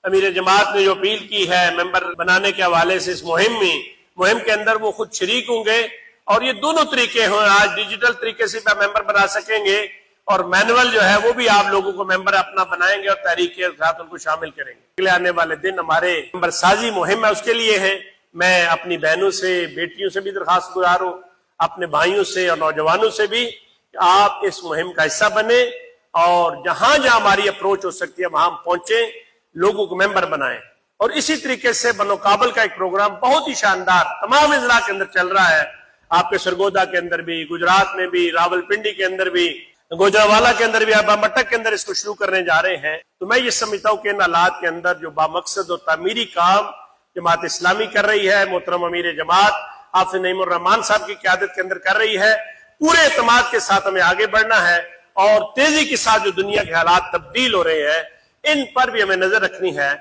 امیر جماعت نے جو اپیل کی ہے ممبر بنانے کے حوالے سے اس مہم کے اندر وہ خود شریک ہوں گے، اور یہ دونوں طریقے ہیں، آج ڈیجیٹل طریقے سے بھی ممبر بنا سکیں گے، اور مینول جو ہے وہ بھی آپ لوگوں کو ممبر اپنا بنائیں گے اور تحریک کے ساتھ ان کو شامل کریں گے۔ اگلے آنے والے دن ہمارے ممبر سازی مہم ہے، اس کے لیے ہے۔ میں اپنی بہنوں سے، بیٹیوں سے بھی درخواست گزار ہوں، اپنے بھائیوں سے اور نوجوانوں سے بھی کہ آپ اس مہم کا حصہ بنیں، اور جہاں جہاں ہماری اپروچ ہو سکتی ہے وہاں ہم پہنچیں، لوگوں کو ممبر بنائیں۔ اور اسی طریقے سے بنو کابل کا ایک پروگرام بہت ہی شاندار تمام اضلاع کے اندر چل رہا ہے، آپ کے سرگودا کے اندر بھی، گجرات میں بھی، راول پنڈی کے اندر بھی، گوجرانوالا کے اندر بھی، ابا مٹک کے اندر اس کو شروع کرنے جا رہے ہیں۔ تو میں یہ سمجھتا ہوں کہ ان حالات کے اندر جو بامقصد اور تعمیری کام جماعت اسلامی کر رہی ہے، محترم امیر جماعت حافظ نعیم الرحمان صاحب کی قیادت کے اندر کر رہی ہے، پورے اعتماد کے ساتھ ہمیں آگے بڑھنا ہے، اور تیزی کے ساتھ جو دنیا کے حالات تبدیل ہو رہے ہیں ان پر بھی ہمیں نظر رکھنی ہے۔